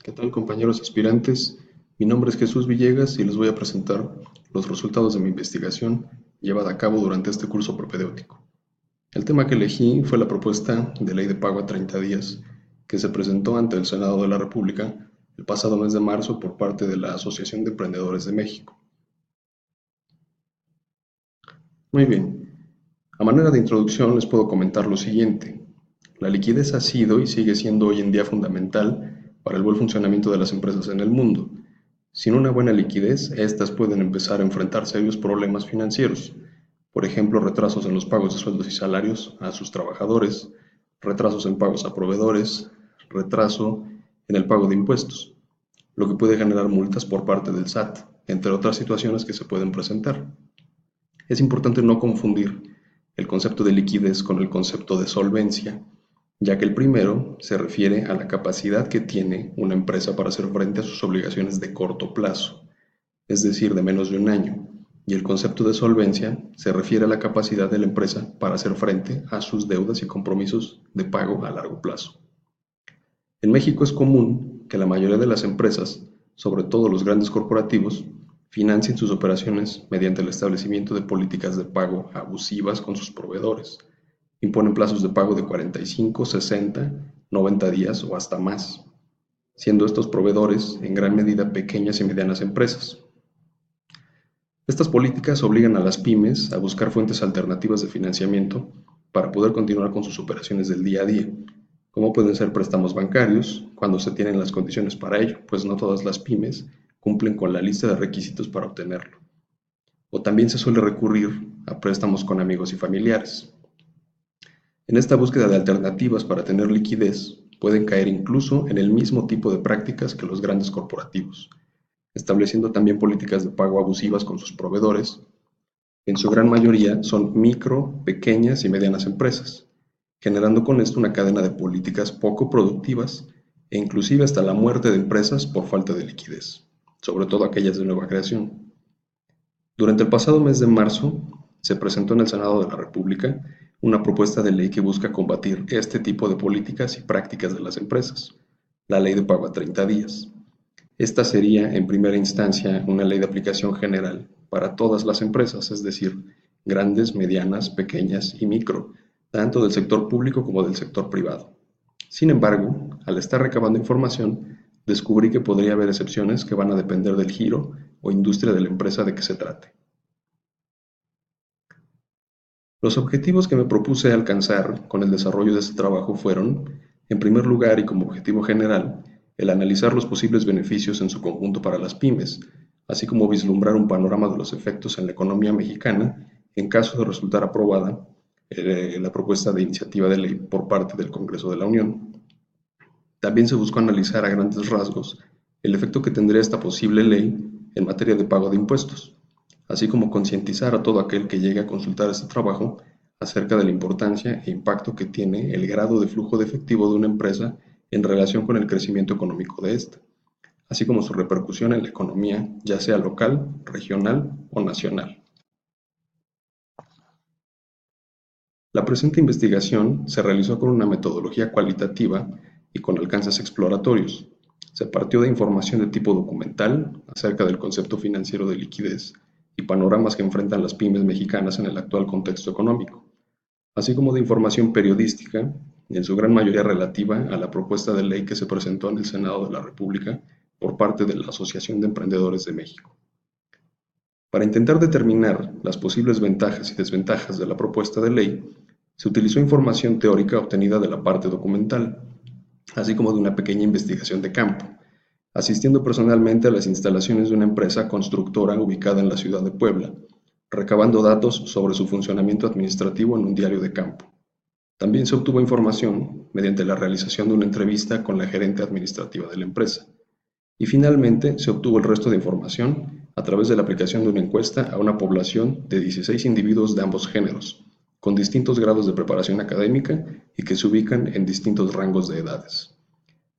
¿Qué tal, compañeros aspirantes? Mi nombre es Jesús Villegas y les voy a presentar los resultados de mi investigación llevada a cabo durante este curso propedéutico. El tema que elegí fue la propuesta de ley de pago a 30 días que se presentó ante el Senado de la República el pasado mes de marzo por parte de la Asociación de Emprendedores de México. Muy bien, a manera de introducción les puedo comentar lo siguiente. La liquidez ha sido y sigue siendo hoy en día fundamental para el buen funcionamiento de las empresas en el mundo. Sin una buena liquidez, éstas pueden empezar a enfrentar serios problemas financieros, por ejemplo, retrasos en los pagos de sueldos y salarios a sus trabajadores, retrasos en pagos a proveedores, retraso en el pago de impuestos, lo que puede generar multas por parte del SAT, entre otras situaciones que se pueden presentar. Es importante no confundir el concepto de liquidez con el concepto de solvencia, ya que el primero se refiere a la capacidad que tiene una empresa para hacer frente a sus obligaciones de corto plazo, es decir, de menos de un año, y el concepto de solvencia se refiere a la capacidad de la empresa para hacer frente a sus deudas y compromisos de pago a largo plazo. En México es común que la mayoría de las empresas, sobre todo los grandes corporativos, financien sus operaciones mediante el establecimiento de políticas de pago abusivas con sus proveedores. Imponen plazos de pago de 45, 60, 90 días o hasta más, siendo estos proveedores en gran medida pequeñas y medianas empresas. Estas políticas obligan a las pymes a buscar fuentes alternativas de financiamiento para poder continuar con sus operaciones del día a día, como pueden ser préstamos bancarios, cuando se tienen las condiciones para ello, pues no todas las pymes cumplen con la lista de requisitos para obtenerlo. O también se suele recurrir a préstamos con amigos y familiares. En esta búsqueda de alternativas para tener liquidez, pueden caer incluso en el mismo tipo de prácticas que los grandes corporativos, estableciendo también políticas de pago abusivas con sus proveedores. En su gran mayoría son micro, pequeñas y medianas empresas, generando con esto una cadena de políticas poco productivas e inclusive hasta la muerte de empresas por falta de liquidez, sobre todo aquellas de nueva creación. Durante el pasado mes de marzo, se presentó en el Senado de la República una propuesta de ley que busca combatir este tipo de políticas y prácticas de las empresas, la Ley de Pago a 30 días. Esta sería, en primera instancia, una ley de aplicación general para todas las empresas, es decir, grandes, medianas, pequeñas y micro, tanto del sector público como del sector privado. Sin embargo, al estar recabando información, descubrí que podría haber excepciones que van a depender del giro o industria de la empresa de que se trate. Los objetivos que me propuse alcanzar con el desarrollo de este trabajo fueron, en primer lugar y como objetivo general, el analizar los posibles beneficios en su conjunto para las pymes, así como vislumbrar un panorama de los efectos en la economía mexicana en caso de resultar aprobada la propuesta de iniciativa de ley por parte del Congreso de la Unión. También se buscó analizar a grandes rasgos el efecto que tendría esta posible ley en materia de pago de impuestos, así como concientizar a todo aquel que llegue a consultar este trabajo acerca de la importancia e impacto que tiene el grado de flujo de efectivo de una empresa en relación con el crecimiento económico de esta, así como su repercusión en la economía, ya sea local, regional o nacional. La presente investigación se realizó con una metodología cualitativa y con alcances exploratorios. Se partió de información de tipo documental acerca del concepto financiero de liquidez y panoramas que enfrentan las pymes mexicanas en el actual contexto económico, así como de información periodística, en su gran mayoría relativa a la propuesta de ley que se presentó en el Senado de la República por parte de la Asociación de Emprendedores de México. Para intentar determinar las posibles ventajas y desventajas de la propuesta de ley, se utilizó información teórica obtenida de la parte documental, así como de una pequeña investigación de campo, asistiendo personalmente a las instalaciones de una empresa constructora ubicada en la ciudad de Puebla, recabando datos sobre su funcionamiento administrativo en un diario de campo. También se obtuvo información mediante la realización de una entrevista con la gerente administrativa de la empresa. Y finalmente se obtuvo el resto de información a través de la aplicación de una encuesta a una población de 16 individuos de ambos géneros, con distintos grados de preparación académica y que se ubican en distintos rangos de edades.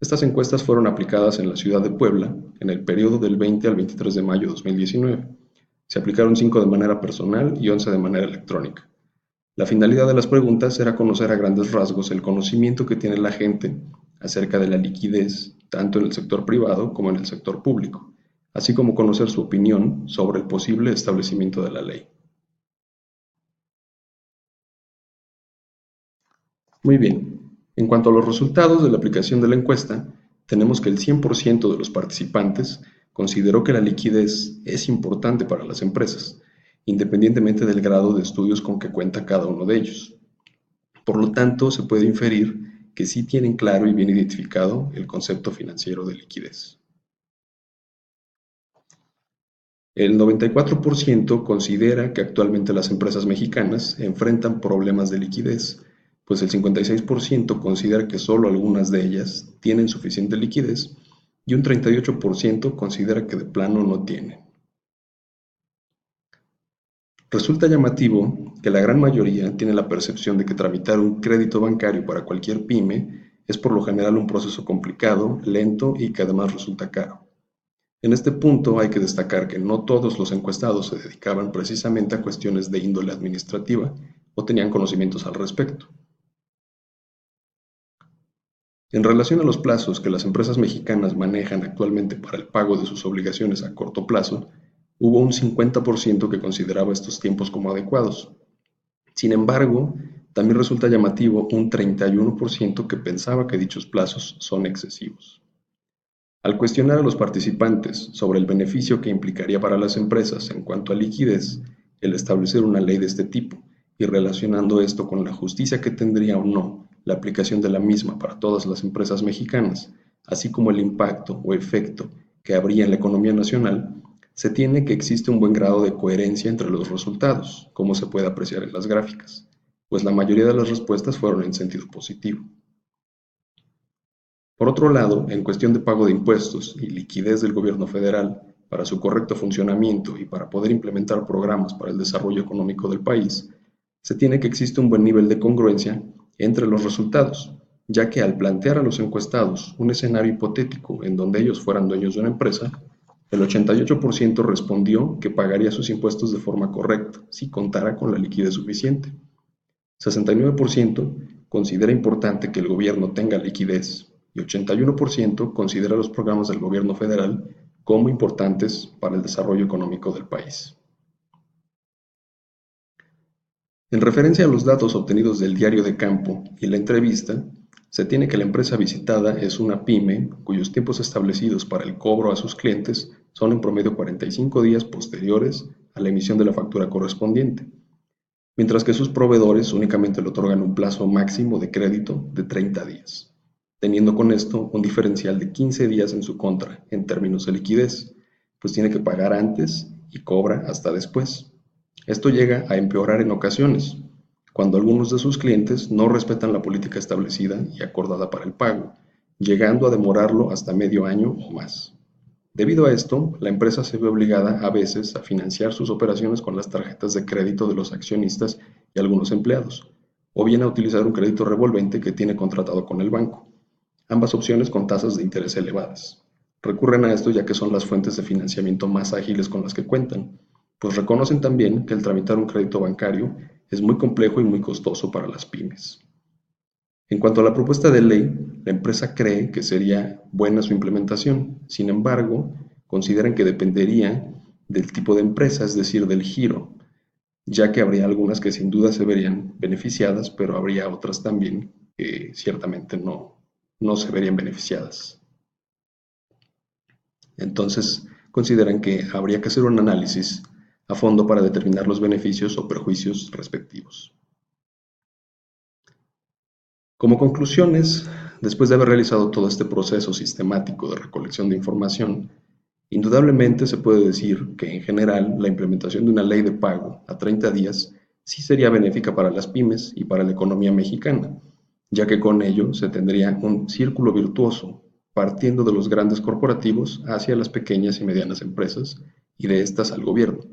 Estas encuestas fueron aplicadas en la ciudad de Puebla en el periodo del 20 al 23 de mayo de 2019. Se aplicaron 5 de manera personal y 11 de manera electrónica. La finalidad de las preguntas era conocer a grandes rasgos el conocimiento que tiene la gente acerca de la liquidez tanto en el sector privado como en el sector público, así como conocer su opinión sobre el posible establecimiento de la ley. Muy bien, en cuanto a los resultados de la aplicación de la encuesta, tenemos que el 100% de los participantes consideró que la liquidez es importante para las empresas, independientemente del grado de estudios con que cuenta cada uno de ellos. Por lo tanto, se puede inferir que sí tienen claro y bien identificado el concepto financiero de liquidez. El 94% considera que actualmente las empresas mexicanas enfrentan problemas de liquidez, pues el 56% considera que solo algunas de ellas tienen suficiente liquidez y un 38% considera que de plano no tienen. Resulta llamativo que la gran mayoría tiene la percepción de que tramitar un crédito bancario para cualquier pyme es por lo general un proceso complicado, lento y que además resulta caro. En este punto hay que destacar que no todos los encuestados se dedicaban precisamente a cuestiones de índole administrativa o tenían conocimientos al respecto. En relación a los plazos que las empresas mexicanas manejan actualmente para el pago de sus obligaciones a corto plazo, hubo un 50% que consideraba estos tiempos como adecuados. Sin embargo, también resulta llamativo un 31% que pensaba que dichos plazos son excesivos. Al cuestionar a los participantes sobre el beneficio que implicaría para las empresas en cuanto a liquidez el establecer una ley de este tipo y relacionando esto con la justicia que tendría o no la aplicación de la misma para todas las empresas mexicanas, así como el impacto o efecto que habría en la economía nacional, se tiene que existe un buen grado de coherencia entre los resultados, como se puede apreciar en las gráficas, pues la mayoría de las respuestas fueron en sentido positivo. Por otro lado, en cuestión de pago de impuestos y liquidez del gobierno federal para su correcto funcionamiento y para poder implementar programas para el desarrollo económico del país, se tiene que existe un buen nivel de congruencia entre los resultados, ya que al plantear a los encuestados un escenario hipotético en donde ellos fueran dueños de una empresa, el 88% respondió que pagaría sus impuestos de forma correcta si contara con la liquidez suficiente. 69% considera importante que el gobierno tenga liquidez y 81% considera los programas del gobierno federal como importantes para el desarrollo económico del país. En referencia a los datos obtenidos del diario de campo y la entrevista, se tiene que la empresa visitada es una pyme cuyos tiempos establecidos para el cobro a sus clientes son en promedio 45 días posteriores a la emisión de la factura correspondiente, mientras que sus proveedores únicamente le otorgan un plazo máximo de crédito de 30 días, teniendo con esto un diferencial de 15 días en su contra en términos de liquidez, pues tiene que pagar antes y cobra hasta después. Esto llega a empeorar en ocasiones, cuando algunos de sus clientes no respetan la política establecida y acordada para el pago, llegando a demorarlo hasta medio año o más. Debido a esto, la empresa se ve obligada a veces a financiar sus operaciones con las tarjetas de crédito de los accionistas y algunos empleados, o bien a utilizar un crédito revolvente que tiene contratado con el banco, ambas opciones con tasas de interés elevadas. Recurren a esto ya que son las fuentes de financiamiento más ágiles con las que cuentan, pues reconocen también que el tramitar un crédito bancario es muy complejo y muy costoso para las pymes. En cuanto a la propuesta de ley, la empresa cree que sería buena su implementación. Sin embargo, consideran que dependería del tipo de empresa, es decir, del giro, ya que habría algunas que sin duda se verían beneficiadas, pero habría otras también que ciertamente no se verían beneficiadas. Entonces, consideran que habría que hacer un análisis a fondo para determinar los beneficios o perjuicios respectivos. Como conclusiones, después de haber realizado todo este proceso sistemático de recolección de información, indudablemente se puede decir que en general la implementación de una ley de pago a 30 días sí sería benéfica para las pymes y para la economía mexicana, ya que con ello se tendría un círculo virtuoso partiendo de los grandes corporativos hacia las pequeñas y medianas empresas y de estas al gobierno.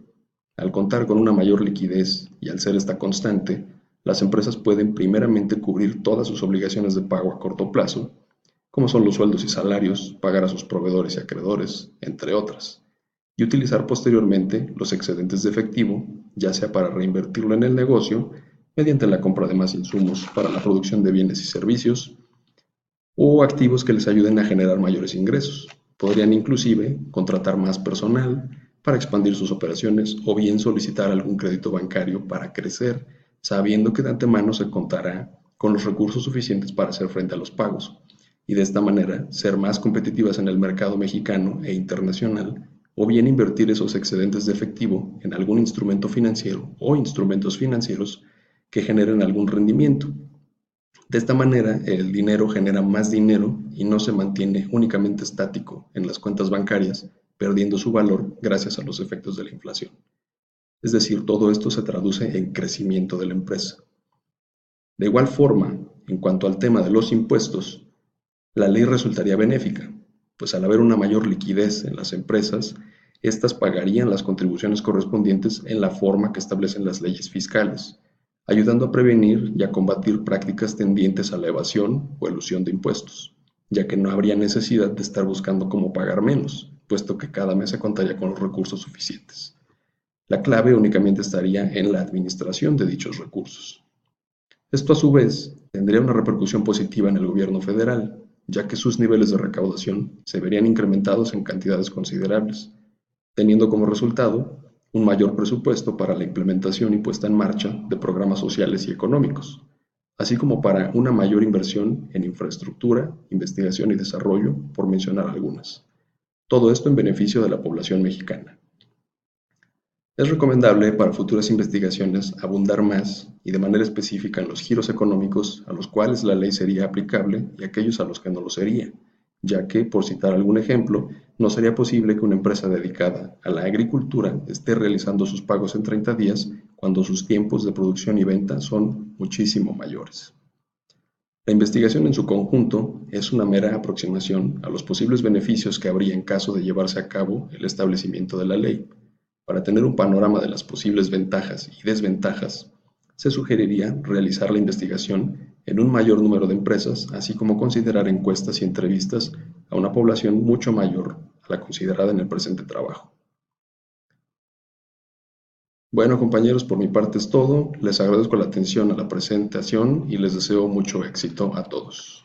Al contar con una mayor liquidez y al ser esta constante, las empresas pueden primeramente cubrir todas sus obligaciones de pago a corto plazo, como son los sueldos y salarios, pagar a sus proveedores y acreedores, entre otras, y utilizar posteriormente los excedentes de efectivo, ya sea para reinvertirlo en el negocio, mediante la compra de más insumos para la producción de bienes y servicios, o activos que les ayuden a generar mayores ingresos. Podrían inclusive contratar más personal para expandir sus operaciones o bien solicitar algún crédito bancario para crecer, sabiendo que de antemano se contará con los recursos suficientes para hacer frente a los pagos y de esta manera ser más competitivas en el mercado mexicano e internacional, o bien invertir esos excedentes de efectivo en algún instrumento financiero o instrumentos financieros que generen algún rendimiento. De esta manera, el dinero genera más dinero y no se mantiene únicamente estático en las cuentas bancarias, perdiendo su valor gracias a los efectos de la inflación. Es decir, todo esto se traduce en crecimiento de la empresa. De igual forma, en cuanto al tema de los impuestos, la ley resultaría benéfica, pues al haber una mayor liquidez en las empresas, éstas pagarían las contribuciones correspondientes en la forma que establecen las leyes fiscales, ayudando a prevenir y a combatir prácticas tendientes a la evasión o elusión de impuestos, ya que no habría necesidad de estar buscando cómo pagar menos, puesto que cada mes se contaría con los recursos suficientes. La clave únicamente estaría en la administración de dichos recursos. Esto a su vez tendría una repercusión positiva en el gobierno federal, ya que sus niveles de recaudación se verían incrementados en cantidades considerables, teniendo como resultado un mayor presupuesto para la implementación y puesta en marcha de programas sociales y económicos, así como para una mayor inversión en infraestructura, investigación y desarrollo, por mencionar algunas. Todo esto en beneficio de la población mexicana. Es recomendable para futuras investigaciones abundar más y de manera específica en los giros económicos a los cuales la ley sería aplicable y aquellos a los que no lo sería, ya que, por citar algún ejemplo, no sería posible que una empresa dedicada a la agricultura esté realizando sus pagos en 30 días cuando sus tiempos de producción y venta son muchísimo mayores. La investigación en su conjunto es una mera aproximación a los posibles beneficios que habría en caso de llevarse a cabo el establecimiento de la ley. Para tener un panorama de las posibles ventajas y desventajas, se sugeriría realizar la investigación en un mayor número de empresas, así como considerar encuestas y entrevistas a una población mucho mayor a la considerada en el presente trabajo. Bueno, compañeros, por mi parte es todo. Les agradezco la atención a la presentación y les deseo mucho éxito a todos.